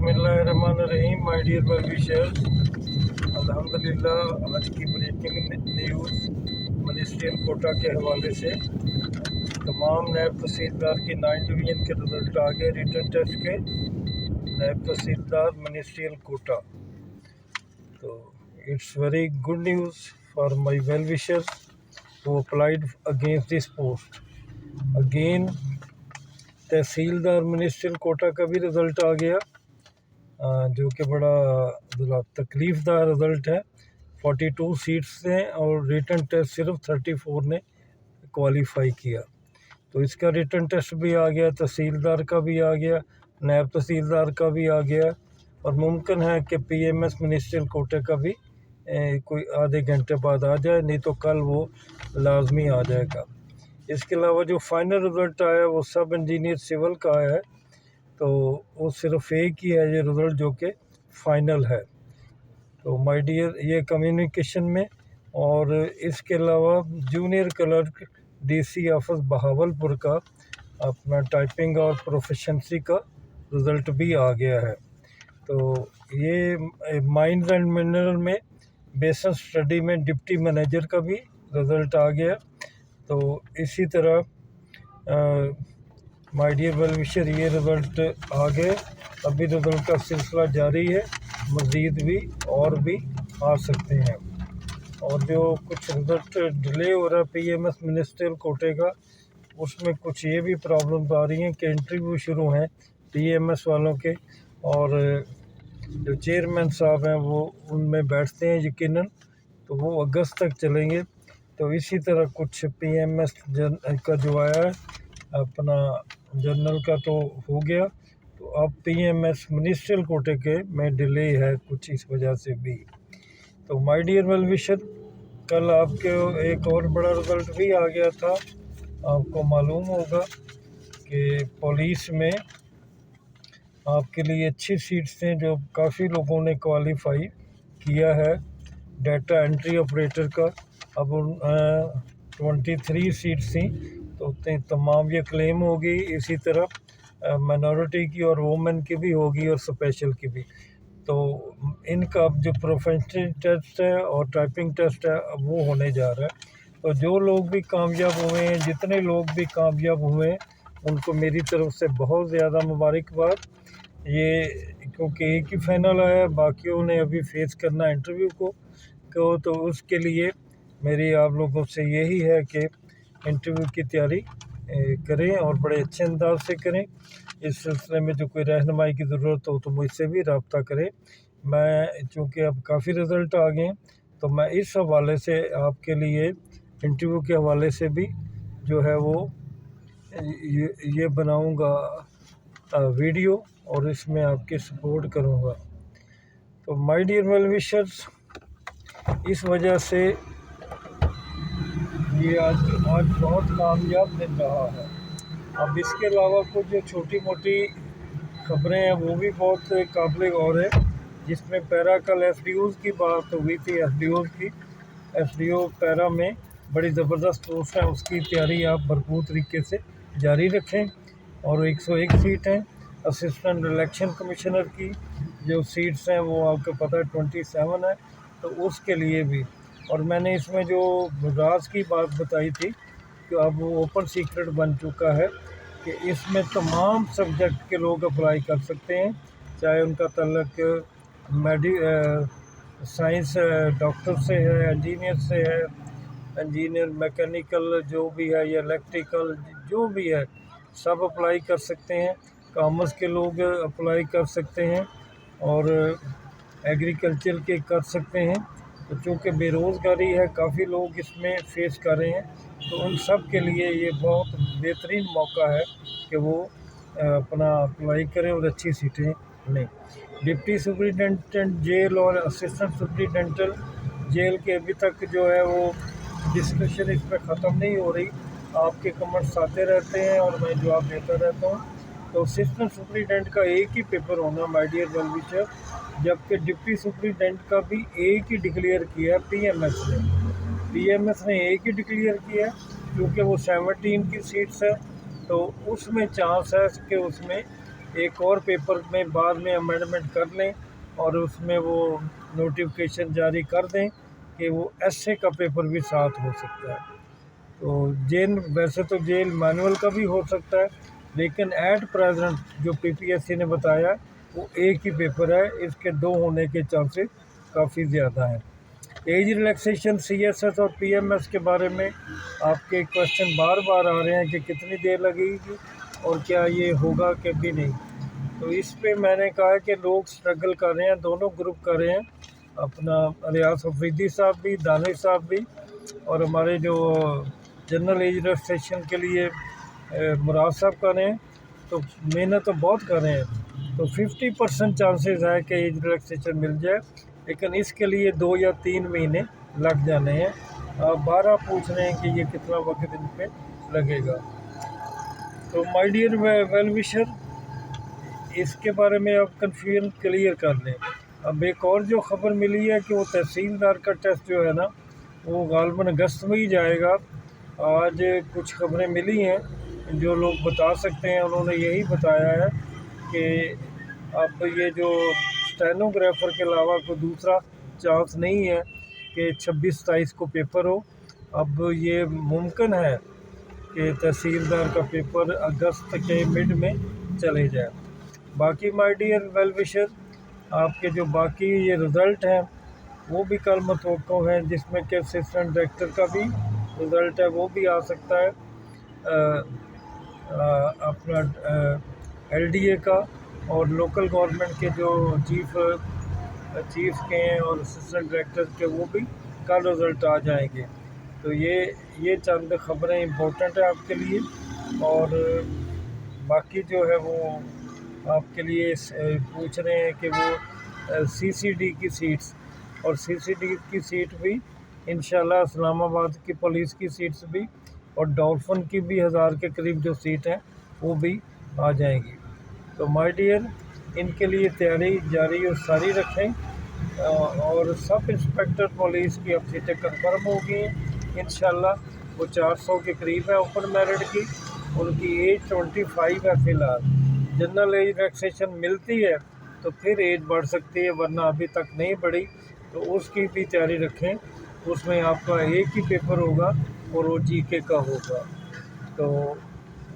बिस्मिल्लाहिर्रहमानिर्रहीम। My dear well wishers, अल्हम्दुलिल्लाह आज की ब्रेकिंग न्यूज़ मिनिस्ट्रियल कोटा के हवाले से तमाम नायब तहसीलदार की 9 डिवीज़न के रिज़ल्ट आ गए रिटन टेस्ट के। नायब तहसीलदार मिनिस्ट्रियल कोटा, तो it's very good news for my well wishers who applied against this post. Again तहसीलदार मिनिस्ट्रियल कोटा का भी रिज़ल्ट आ गया, जो कि बड़ा तकलीफ़दार रिज़ल्ट है। 42 सीट्स हैं और रिटन टेस्ट सिर्फ 34 ने क्वालिफ़ाई किया। तो इसका रिटन टेस्ट भी आ गया, तहसीलदार का भी आ गया, नायब तहसीलदार का भी आ गया, और मुमकिन है कि पीएमएस मिनिस्ट्रियल कोटे का भी कोई आधे घंटे बाद आ जाए, नहीं तो कल वो लाजमी आ जाएगा। इसके अलावा जो फाइनल रिज़ल्ट आया वो सब इंजीनियर सिविल का आया है, तो वो सिर्फ एक ही है ये रिज़ल्ट जो कि फ़ाइनल है। तो माय डियर, ये कम्युनिकेशन में, और इसके अलावा junior clerk DC office Bahawalpur का अपना टाइपिंग और प्रोफिशेंसी का रिज़ल्ट भी आ गया है। तो ये माइंस एंड मिनरल में बेसिक स्टडी में डिप्टी मैनेजर का भी रिज़ल्ट आ गया। तो इसी तरह माय डियर वेल विशर, ये रिज़ल्ट आ गए, अभी रिज़ल्ट का सिलसिला जारी है, मज़ीद भी और भी आ सकते हैं। और जो कुछ रिज़ल्ट डिले हो रहा है पीएमएस मिनिस्ट्रियल कोटे का, उसमें कुछ ये भी प्रॉब्लम्स आ रही हैं कि इंटरव्यू शुरू हैं पीएमएस वालों के, और जो चेयरमैन साहब हैं वो उनमें बैठते हैं यकीनन, तो वो अगस्त तक चलेंगे। तो इसी तरह कुछ पीएमएस का जो आया है अपना जनरल का तो हो गया, तो अब पीएमएस मिनिस्ट्रियल कोटे के में डिले है कुछ इस वजह से भी। तो माय डियर वेल विशर, कल आपके एक और बड़ा रिज़ल्ट भी आ गया था। आपको मालूम होगा कि पुलिस में आपके लिए अच्छी सीट्स हैं जो काफ़ी लोगों ने क्वालिफाई किया है। डाटा एंट्री ऑपरेटर का अब 23 सीट्स थी, तो तमाम ये क्लेम होगी। इसी तरह माइनॉरिटी की और वुमेन की भी होगी और स्पेशल की भी। तो इनका अब जो प्रोफेशनल टेस्ट है और टाइपिंग टेस्ट है अब वो होने जा रहा है। तो जो लोग भी कामयाब हुए हैं, जितने लोग भी कामयाब हुए हैं, उनको मेरी तरफ से बहुत ज़्यादा मुबारकबाद। ये क्योंकि एक ही फाइनल आया, बाकियों ने अभी फेस करना इंटरव्यू को, तो उसके लिए मेरी आप लोगों से यही है कि इंटरव्यू की तैयारी करें और बड़े अच्छे अंदाज से करें। इस सिलसिले में जो कोई रहनुमाई की ज़रूरत हो तो मुझसे भी रब्ता करें। मैं चूँकि अब काफ़ी रिज़ल्ट आ गए हैं, तो मैं इस हवाले से आपके लिए इंटरव्यू के हवाले से भी जो है वो ये बनाऊंगा वीडियो, और इसमें आपकी सपोर्ट करूंगा। तो माय डियर वेल विशर्स, इस वजह से ये आज बहुत कामयाब दिन रहा है। अब इसके अलावा कुछ जो छोटी मोटी खबरें हैं वो भी बहुत काबिल गौर है, जिसमें पैरा कल एसडीओज़ की बात हुई थी। एसडीओ पैरा में बड़ी ज़बरदस्त पोस्ट है, उसकी तैयारी आप भरपूर तरीके से जारी रखें। और 101 सीट हैं। असिस्टेंट इलेक्शन कमिश्नर की जो सीट्स हैं वो आपको पता है 27 है, तो उसके लिए भी। और मैंने इसमें जो राज की बात बताई थी कि अब वो ओपन सीक्रेट बन चुका है कि इसमें तमाम सब्जेक्ट के लोग अप्लाई कर सकते हैं, चाहे उनका तल्लक साइंस डॉक्टर से है, इंजीनियर से है, इंजीनियर मैकेनिकल जो भी है या इलेक्ट्रिकल जो भी है, सब अप्लाई कर सकते हैं। कॉमर्स के लोग अप्लाई कर सकते हैं और एग्रीकल्चर के कर सकते हैं। तो चूँकि बेरोज़गारी है, काफ़ी लोग इसमें फेस कर रहे हैं, तो उन सब के लिए ये बहुत बेहतरीन मौका है कि वो अपना अप्लाई करें और अच्छी सीटें लें। डिप्टी सुपरिटेंडेंट जेल और असिस्टेंट सुपरिटेंडेंट जेल के अभी तक जो है वो डिस्कशन इस पर ख़त्म नहीं हो रही। आपके कमेंट्स आते रहते हैं और मैं जवाब देता रहता हूँ। तो असिस्टेंट सुपरिटेंडेंट का एक ही पेपर होना माय डियर वेल विशर, जबकि डिप्टी सुपरिटेंडेंट का भी एक ही डिक्लेयर किया है पीएमएस ने एक ही डिक्लेयर किया है, क्योंकि वो 17 की सीट्स है, तो उसमें चांस है कि उसमें ایک اور پیپر میں بعد میں امینڈمنٹ کر لیں اور اس میں وہ نوٹیفکیشن جاری کر دیں کہ وہ ایسے کا پیپر بھی ساتھ ہو سکتا ہے۔ تو جیل ویسے تو جیل مینول کا بھی ہو سکتا ہے، لیکن ایٹ پریزنٹ جو پی پی ایس سی نے بتایا وہ ایک ہی پیپر ہے، اس کے دو ہونے کے چانسز کافی زیادہ ہیں۔ Age relaxation C S S اور پی ایم ایس کے بارے میں آپ کے کوشچن بار بار آ رہے ہیں کہ کتنی دیر لگے گی اور کیا یہ ہوگا کہ بھی نہیں۔ تو اس پہ میں نے کہا کہ لوگ سٹرگل کر رہے ہیں، دونوں گروپ کر رہے ہیں، اپنا ریاض افریدی صاحب بھی، دانش صاحب بھی، اور ہمارے جو جنرل ایج ریلیکسیشن کے لیے مراد صاحب کر رہے ہیں، تو محنت تو بہت کر رہے ہیں۔ تو 50% چانسز ہے کہ ایج ریلیکسیشن مل جائے، لیکن اس کے لیے 2 یا 3 مہینے لگ جانے ہیں۔ آپ 12 پوچھ رہے ہیں کہ یہ کتنا وقت ان پہ لگے گا۔ تو مائی ڈیئر ویل وشر، اس کے بارے میں آپ کنفیوژن کلیئر کر لیں۔ اب ایک اور جو خبر ملی ہے کہ وہ تحصیلدار کا ٹیسٹ جو ہے نا وہ غالباً اگست میں ہی جائے گا۔ آج کچھ خبریں ملی ہیں، جو لوگ بتا سکتے ہیں انہوں نے یہی بتایا ہے کہ اب یہ جو اسٹینوگرافر کے علاوہ کوئی دوسرا چانس نہیں ہے کہ 26-27 کو پیپر ہو۔ اب یہ ممکن ہے کہ تحصیلدار کا پیپر اگست کے مڈ میں چلے جائے۔ باقی مائی ڈیئر ویل وشر، آپ کے جو باقی یہ رزلٹ ہیں وہ بھی کل متوقع ہیں، جس میں کہ اسسٹنٹ ڈائریکٹر کا بھی رزلٹ ہے، وہ بھی آ سکتا ہے، اپنا ایل ڈی اے کا اور لوکل گورنمنٹ کے جو چیف کے ہیں اور اسسٹنٹ ڈائریکٹر کے، وہ بھی کل رزلٹ آ جائیں گے۔ تو یہ چند خبریں امپورٹنٹ ہیں آپ کے لیے، اور باقی جو ہے وہ آپ کے لیے پوچھ رہے ہیں کہ وہ سی سی ڈی کی سیٹس، اور سی سی ڈی کی سیٹ بھی انشاءاللہ اسلام آباد کی پولیس کی سیٹس بھی اور ڈولفن کی بھی 1000 کے قریب جو سیٹ ہیں وہ بھی آ جائیں گی۔ تو مائی ڈیئر، ان کے لیے تیاری جاری اور ساری رکھیں، اور سب انسپکٹر پولیس کی اب سیٹیں کنفرم ہو گئی ہیں انشاءاللہ، وہ 400 کے قریب ہے اوپن میرٹ کی، ان کی ایج 25 ہے فی الحال۔ جنرل ایج ریلیکسیشن ملتی ہے تو پھر ایج بڑھ سکتی ہے، ورنہ ابھی تک نہیں بڑھی، تو اس کی بھی تیاری رکھیں۔ اس میں آپ کا ایک ہی پیپر ہوگا اور وہ جی کے کا ہوگا۔ تو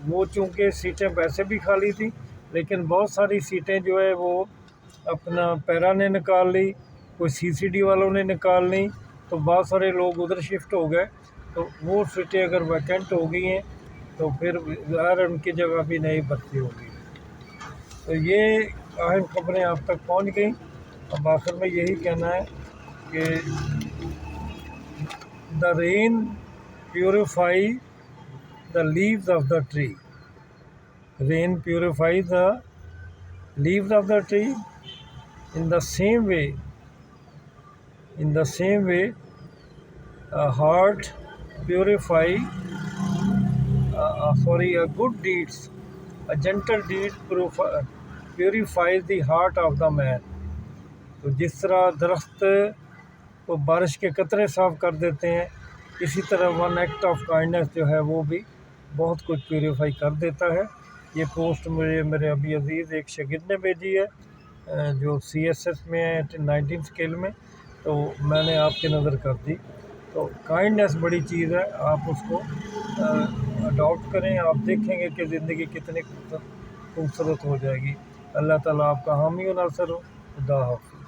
وہ چونکہ سیٹیں ویسے بھی خالی تھیں، لیکن بہت ساری سیٹیں جو ہے وہ اپنا پیرا نے نکال لی، کوئی سی سی ڈی والوں نے نکال لی، تو بہت سارے لوگ ادھر شفٹ ہو گئے، تو وہ سیٹیں اگر ویکینٹ ہو گئی ہیں تو پھر ظاہر ان کی جگہ بھی نہیں بھرتی ہوگی۔ تو یہ اہم خبریں آپ تک پہنچ گئیں۔ اب آخر میں یہی کہنا ہے کہ the rain purify the leaves of the tree, rain purify the leaves of the tree, in the same way a heart purify a good deeds, a gentle deed purifies the heart of the man۔ تو جس طرح درخت کو بارش کے قطرے صاف کر دیتے ہیں، اسی طرح ون ایکٹ آف کائنڈنس جو ہے وہ بھی بہت کچھ پیوریفائی کر دیتا ہے۔ یہ پوسٹ مجھے میرے ابھی عزیز ایک شاگرد نے بھیجی ہے، جو سی ایس ایس میں ہے 19 اسکیل میں، تو میں نے آپ کی نظر کر دی۔ تو کائنڈنیس بڑی چیز ہے، آپ اس کو اڈاپٹ کریں، آپ دیکھیں گے کہ زندگی کتنی خوبصورت ہو جائے گی۔ اللہ تعالیٰ آپ کا حامی و ناصر ہو۔ خدا حافظ۔